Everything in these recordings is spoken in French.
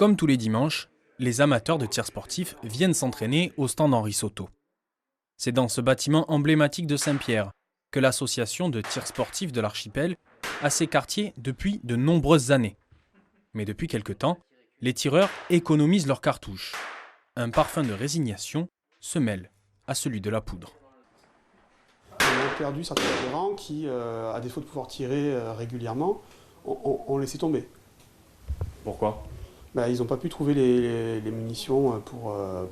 Comme tous les dimanches, les amateurs de tir sportif viennent s'entraîner au stand Henri Soto. C'est dans ce bâtiment emblématique de Saint-Pierre que l'association de tir sportif de l'archipel a ses quartiers depuis de nombreuses années. Mais depuis quelque temps, les tireurs économisent leurs cartouches. Un parfum de résignation se mêle à celui de la poudre. On a perdu certains tireurs qui, à défaut de pouvoir tirer régulièrement, ont laissé tomber. Pourquoi ? Ils n'ont pas pu trouver les munitions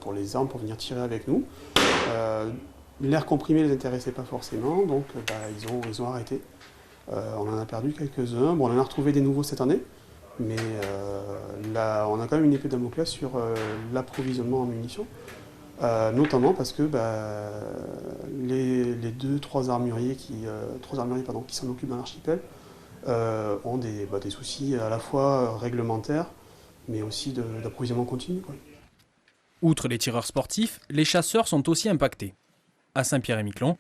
pour les armes, pour venir tirer avec nous. L'air comprimé ne les intéressait pas forcément, donc ils ont arrêté. On en a perdu quelques-uns. Bon, on en a retrouvé des nouveaux cette année, mais là, on a quand même une épée de Damoclès sur l'approvisionnement en munitions. Notamment parce que les trois armuriers qui s'en occupent dans l'archipel ont des soucis à la fois réglementaires, mais aussi d'approvisionnement continu, quoi. Outre les tireurs sportifs, les chasseurs sont aussi impactés. À Saint-Pierre-et-Miquelon,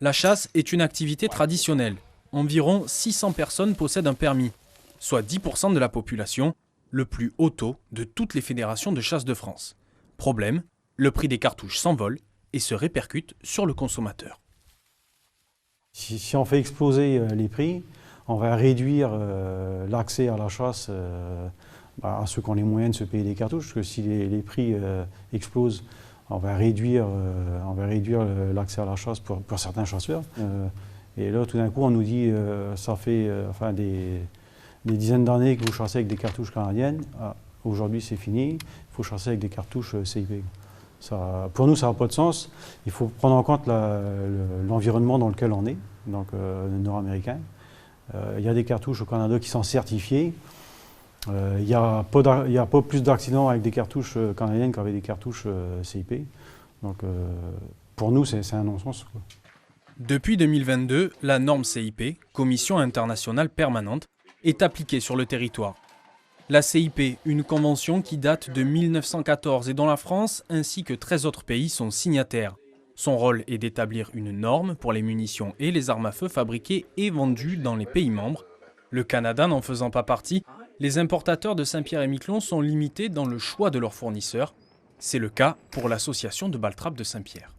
la chasse est une activité traditionnelle. Environ 600 personnes possèdent un permis, soit 10% de la population, le plus haut taux de toutes les fédérations de chasse de France. Problème, le prix des cartouches s'envole et se répercute sur le consommateur. Si on fait exploser les prix, on va réduire l'accès à la chasse à ceux qui ont les moyens de se payer des cartouches, parce que si les prix explosent, on va réduire l'accès à la chasse pour certains chasseurs. Et là, tout d'un coup, on nous dit ça fait des dizaines d'années que vous chassez avec des cartouches canadiennes. Aujourd'hui, c'est fini, il faut chasser avec des cartouches CIP. Pour nous, ça n'a pas de sens. Il faut prendre en compte l'environnement dans lequel on est, donc nord-américain. Il y a des cartouches au Canada qui sont certifiées. Il n'y a pas plus d'accidents avec des cartouches canadiennes qu'avec des cartouches CIP. Donc pour nous, c'est un non-sens, quoi. Depuis 2022, la norme CIP, Commission internationale permanente, est appliquée sur le territoire. La CIP, une convention qui date de 1914 et dont la France ainsi que 13 autres pays sont signataires. Son rôle est d'établir une norme pour les munitions et les armes à feu fabriquées et vendues dans les pays membres. Le Canada n'en faisant pas partie, les importateurs de Saint-Pierre-et-Miquelon sont limités dans le choix de leurs fournisseurs. C'est le cas pour l'association de Baltrap de Saint-Pierre.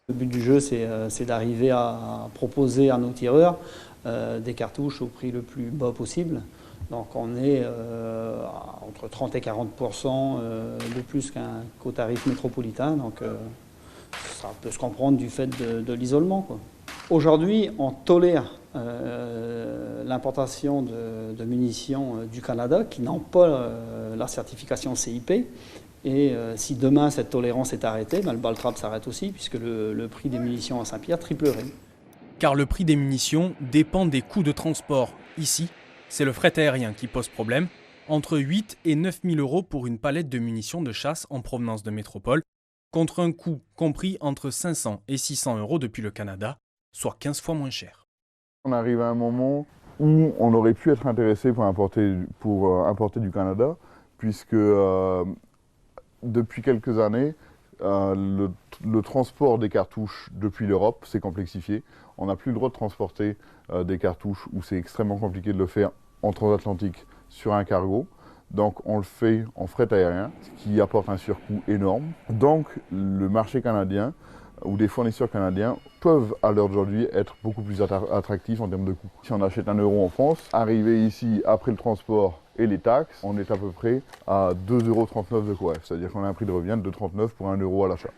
Le but du jeu, c'est d'arriver à proposer à nos tireurs des cartouches au prix le plus bas possible. Donc on est entre 30 et 40% de plus qu'au tarif métropolitain. Donc ça peut se comprendre du fait de l'isolement, quoi. Aujourd'hui, on tolère l'importation de munitions du Canada qui n'ont pas la certification CIP. Et si demain cette tolérance est arrêtée, le Baltrap s'arrête aussi, puisque le prix des munitions à Saint-Pierre triplerait. Car le prix des munitions dépend des coûts de transport. Ici, c'est le fret aérien qui pose problème. Entre 8 et 9 000 euros pour une palette de munitions de chasse en provenance de métropole, contre un coût compris entre 500 et 600 euros depuis le Canada, soit 15 fois moins cher. On arrive à un moment où on aurait pu être intéressé pour importer du Canada, puisque depuis quelques années, le transport des cartouches depuis l'Europe s'est complexifié. On n'a plus le droit de transporter des cartouches où c'est extrêmement compliqué de le faire en transatlantique sur un cargo. Donc on le fait en fret aérien, ce qui apporte un surcoût énorme. Donc le marché canadien ou des fournisseurs canadiens peuvent à l'heure d'aujourd'hui être beaucoup plus attractifs en termes de coûts. Si on achète 1 euro en France, arrivé ici après le transport et les taxes, on est à peu près à 2,39 € de coef, c'est-à-dire qu'on a un prix de revient de 2,39 pour 1 euro à l'achat.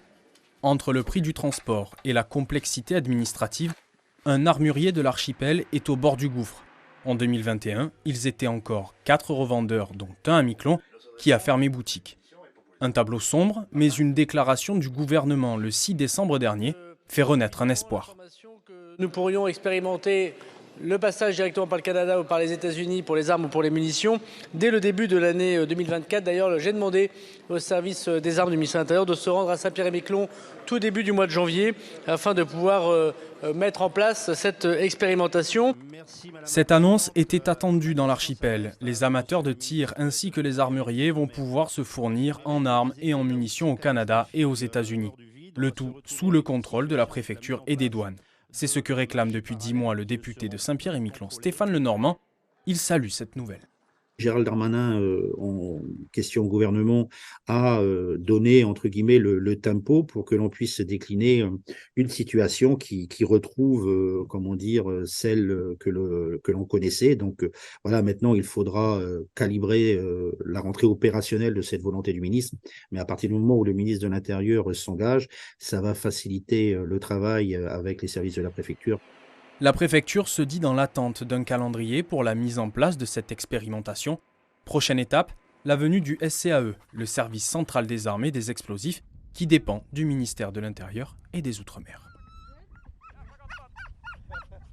Entre le prix du transport et la complexité administrative, un armurier de l'archipel est au bord du gouffre. En 2021, ils étaient encore 4 revendeurs, dont un à Miquelon, qui a fermé boutique. Un tableau sombre, mais une déclaration du gouvernement le 6 décembre dernier fait renaître un espoir. Nous pourrions expérimenter le passage directement par le Canada ou par les États-Unis pour les armes ou pour les munitions dès le début de l'année 2024. D'ailleurs, j'ai demandé au service des armes du ministère de l'Intérieur de se rendre à Saint-Pierre-et-Miquelon tout début du mois de janvier afin de pouvoir mettre en place cette expérimentation. Cette annonce était attendue dans l'archipel. Les amateurs de tir ainsi que les armuriers vont pouvoir se fournir en armes et en munitions au Canada et aux États-Unis. Le tout sous le contrôle de la préfecture et des douanes. C'est ce que réclame depuis 10 mois le député de Saint-Pierre-et-Miquelon, Stéphane Lenormand. Il salue cette nouvelle. Gérald Darmanin, en question au gouvernement, a donné, entre guillemets, le tempo pour que l'on puisse décliner une situation qui retrouve, comment dire, celle que l'on connaissait. Donc voilà, maintenant, il faudra calibrer la rentrée opérationnelle de cette volonté du ministre. Mais à partir du moment où le ministre de l'Intérieur s'engage, ça va faciliter le travail avec les services de la préfecture. La préfecture se dit dans l'attente d'un calendrier pour la mise en place de cette expérimentation. Prochaine étape, la venue du SCAE, le service central des armes et des explosifs, qui dépend du ministère de l'Intérieur et des Outre-mer.